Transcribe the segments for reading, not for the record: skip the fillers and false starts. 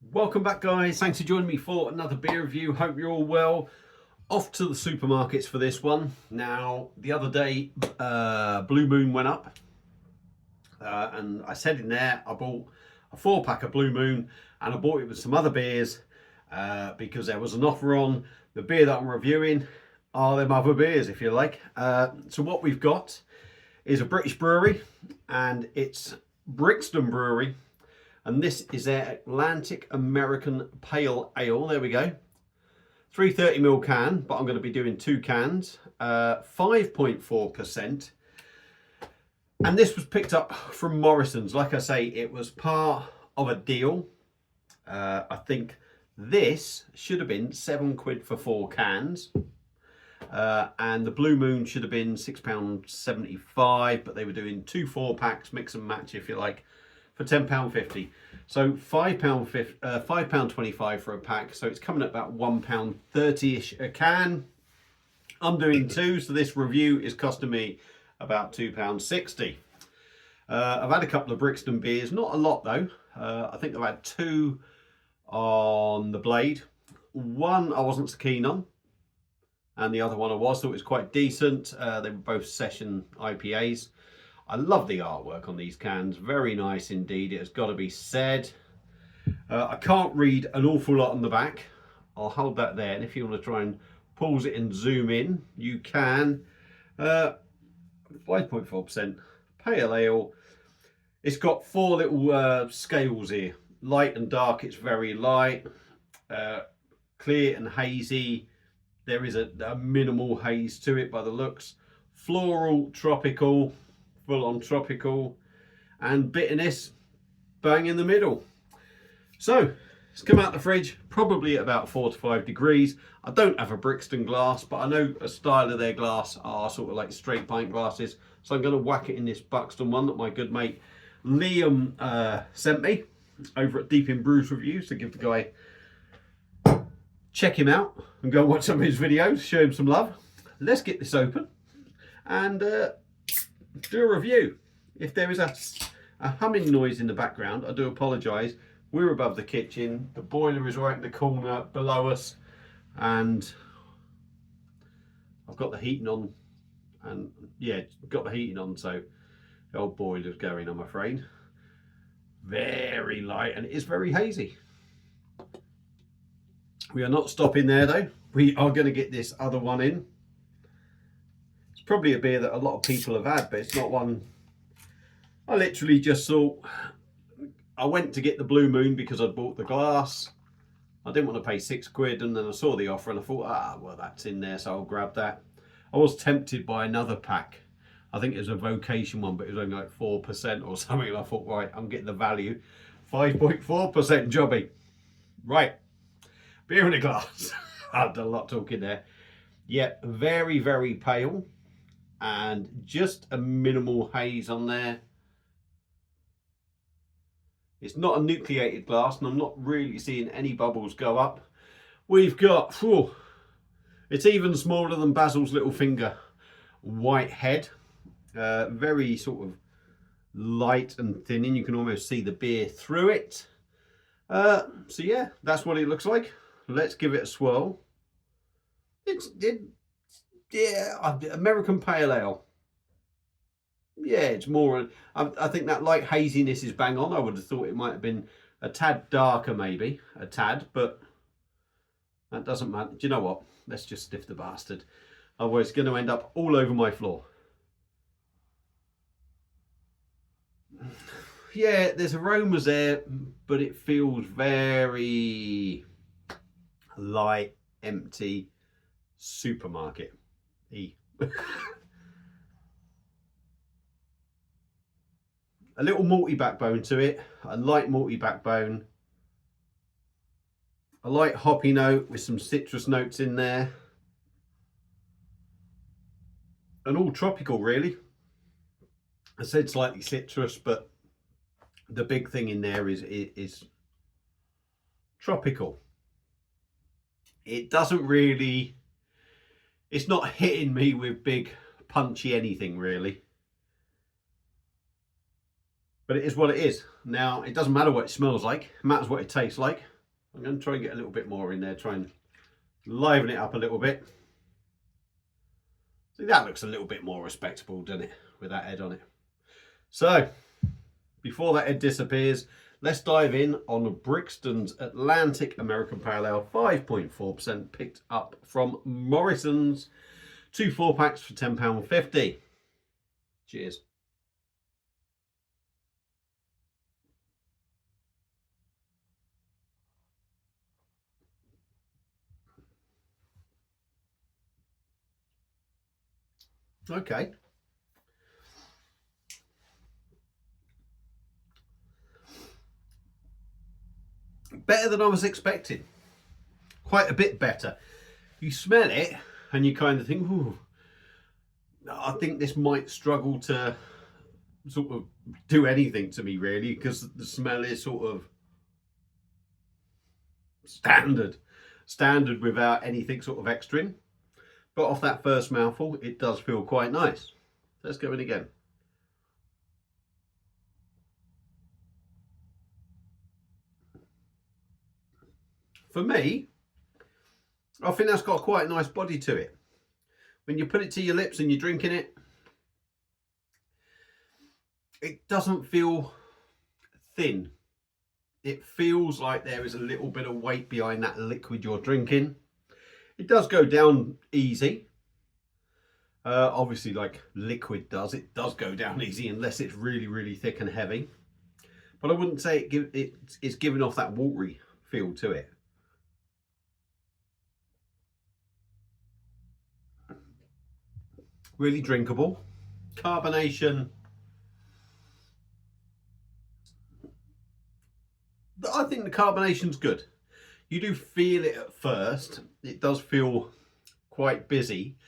Welcome back, guys. Thanks for joining me for another beer review. Hope you're all well. Off to the supermarkets for this one. Now, the other day, Blue Moon went up, and I said in there I bought a 4-pack of Blue Moon, and I bought it with some other beers because there was an offer on the beer that I'm reviewing. Are them other beers, if you like. So what we've got is a British brewery, and it's Brixton Brewery. And this is their Atlantic American Pale Ale. There we go. 330ml can, but I'm going to be doing 2 cans. 5.4%. And this was picked up from Morrison's. Like I say, it was part of a deal. I think this should have been £7 for 4 cans. And the Blue Moon should have been £6.75, but they were doing 2 4-packs, mix and match if you like, for £10.50. So £5.25 for a pack. So it's coming at about £1.30-ish a can. I'm doing 2, so this review is costing me about £2.60. I've had a couple of Brixton beers, not a lot though. I think I've had 2 on the blade. One I wasn't so keen on, and the other one I was, thought it was quite decent. They were both session IPAs. I love the artwork on these cans, very nice indeed, it has got to be said. I can't read an awful lot on the back. I'll hold that there, and if you want to try and pause it and zoom in, you can. 5.4% pale ale. It's got 4 little scales here. Light and dark, it's very light. Clear and hazy, there is a minimal haze to it by the looks. Floral, tropical, full on tropical, and bitterness bang in the middle. So it's come out the fridge probably at about 4 to 5 degrees. I don't have a Brixton glass, but I know a style of their glass are sort of like straight pint glasses, so I'm going to whack it in this Buxton one that my good mate Liam sent me over at Deep in Brews Reviews. To give the guy, check him out and go watch some of his videos, show him some love. Let's get this open and do a review. If there is a humming noise in the background, I do apologise. We're above the kitchen, the boiler is right in the corner below us, and I've got the heating on, and yeah, got the heating on, so the old boiler's going, I'm afraid. Very light, and it is very hazy. We are not stopping there though. We are going to get this other one in. It's probably a beer that a lot of people have had, but it's not one I literally just thought. I went to get the Blue Moon because I'd bought the glass. I didn't want to pay £6, and then I saw the offer and I thought, well, that's in there, so I'll grab that. I was tempted by another pack. I think it was a Vocation one, but it was only like 4% or something. And I thought, right, I'm getting the value. 5.4% jobby. Right, beer in a glass. I've done a lot talking there. Yeah, very, very pale, and just a minimal haze on there. It's not a nucleated glass, and I'm not really seeing any bubbles go up. We've got, it's even smaller than Basil's little finger, white head. Very sort of light and thin, and you can almost see the beer through it. So yeah, that's what it looks like. Let's give it a swirl. Yeah, American Pale Ale. Yeah, it's more, I think that light haziness is bang on. I would have thought it might have been a tad darker, maybe, a tad, but that doesn't matter. Do you know what? Let's just stiff the bastard. Otherwise it's going to end up all over my floor. Yeah, there's aromas there, but it feels very light, empty, supermarket-y. A little malty backbone to it, a light malty backbone, a light hoppy note with some citrus notes in there, and all tropical really. I said slightly citrus, but the big thing in there is tropical. It doesn't really, it's not hitting me with big punchy anything really. But it is what it is. Now, it doesn't matter what it smells like, it matters what it tastes like. I'm going to try and get a little bit more in there, try and liven it up a little bit. See, that looks a little bit more respectable, doesn't it, with that head on it. So, before that head disappears, let's dive in on Brixton's Atlantic American Pale Ale, 5.4%, picked up from Morrison's. 2 4-packs for £10.50. Cheers. Okay. Better than I was expecting. Quite a bit better. You smell it and you kind of think, ooh, I think this might struggle to sort of do anything to me really, because the smell is sort of standard without anything sort of extra in. But off that first mouthful, it does feel quite nice. Let's go in again. For me, I think that's got quite a nice body to it. When you put it to your lips and you're drinking it, it doesn't feel thin. It feels like there is a little bit of weight behind that liquid you're drinking. It does go down easy. Obviously, like liquid does, it does go down easy unless it's really, really thick and heavy. But I wouldn't say it's giving off that watery feel to it. Really drinkable. Carbonation, I think the carbonation's good. You do feel it at first. It does feel quite busy.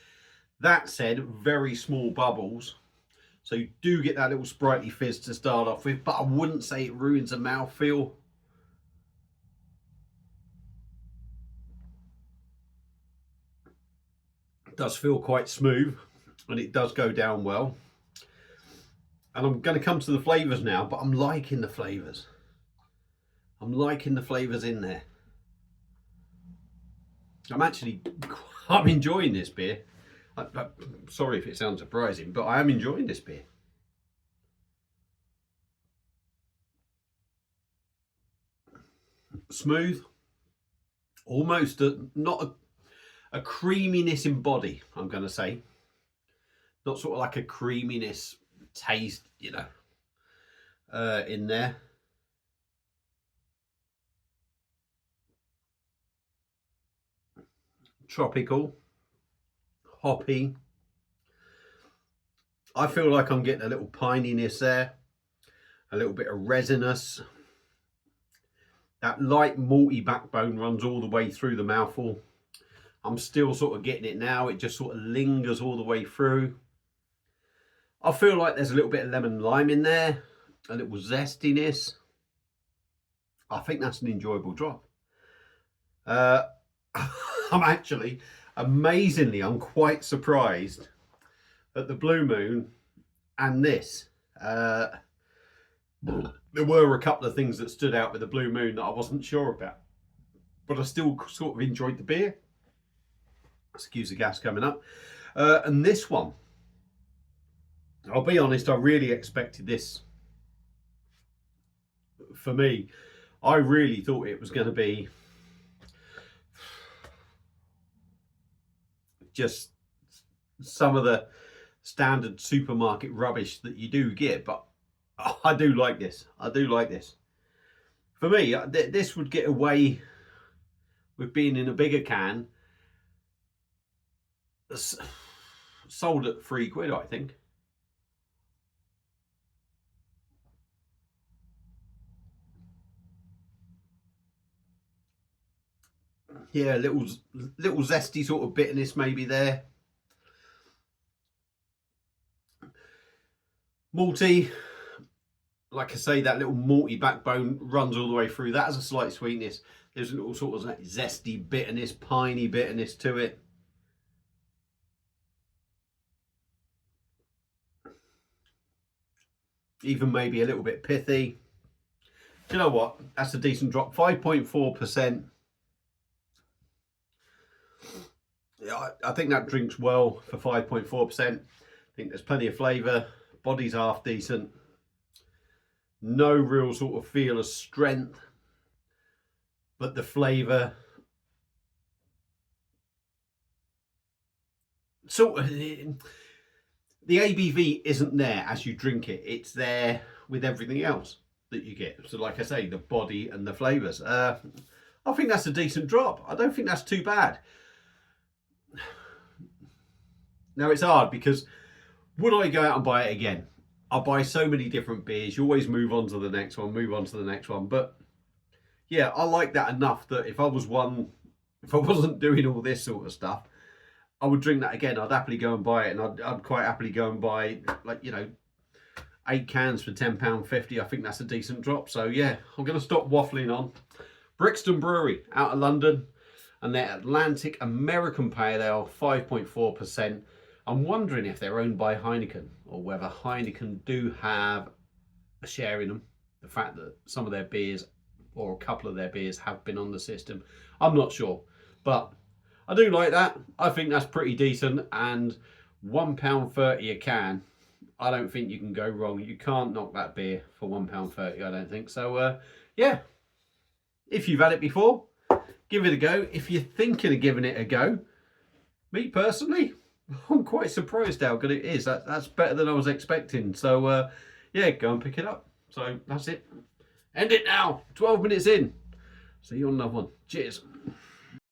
That said, very small bubbles. So you do get that little sprightly fizz to start off with, but I wouldn't say it ruins the mouthfeel. It does feel quite smooth and it does go down well. And I'm going to come to the flavours now, but I'm liking the flavours. I'm liking the flavours in there. I'm enjoying this beer. I'm sorry if it sounds surprising, but I am enjoying this beer. Smooth, almost not a creaminess in body, I'm going to say. Not sort of like a creaminess taste, you know, in there. Tropical, hoppy. I feel like I'm getting a little pininess there, a little bit of resinous. That light malty backbone runs all the way through the mouthful. I'm still sort of getting it now. It just sort of lingers all the way through. I feel like there's a little bit of lemon lime in there, a little zestiness. I think that's an enjoyable drop. I'm actually, amazingly, I'm quite surprised at the Blue Moon and this. There were a couple of things that stood out with the Blue Moon that I wasn't sure about, but I still sort of enjoyed the beer. Excuse the gas coming up. And this one, I'll be honest, I really expected this. For me, I really thought it was going to be just some of the standard supermarket rubbish that you do get, but I do like this. I do like this. For me, this would get away with being in a bigger can, sold at £3, I think. Yeah, little zesty sort of bitterness maybe there. Malty, like I say, that little malty backbone runs all the way through. That has a slight sweetness. There's a little sort of zesty bitterness, piney bitterness to it. even maybe a little bit pithy. Do you know what? That's a decent drop. 5.4%. I think that drinks well for 5.4%. I think there's plenty of flavour. Body's half decent. No real sort of feel of strength, but the flavour sort of, the ABV isn't there as you drink it. It's there with everything else that you get. So like I say, the body and the flavours. I think that's a decent drop. I don't think that's too bad. Now it's hard because would I go out and buy it again? I buy so many different beers. You always move on to the next one, move on to the next one. But yeah, I like that enough that if I wasn't doing all this sort of stuff, I would drink that again. I'd happily go and buy it, and I'd quite happily go and buy, like, 8 cans for £10.50. I think that's a decent drop. So yeah, I'm going to stop waffling on. Brixton Brewery out of London, and their Atlantic American Pale Ale, 5.4%. I'm wondering if they're owned by Heineken, or whether Heineken do have a share in them. The fact that some of their beers, or a couple of their beers, have been on the system, I'm not sure. But I do like that. I think that's pretty decent, and £1.30 a can, I don't think you can go wrong. You can't knock that beer for £1.30, I don't think. So yeah, if you've had it before, give it a go. If you're thinking of giving it a go, me personally, I'm quite surprised how good it is. That's better than I was expecting. So yeah, go and pick it up. So that's it. End it now. 12 minutes in. See you on another one. Cheers.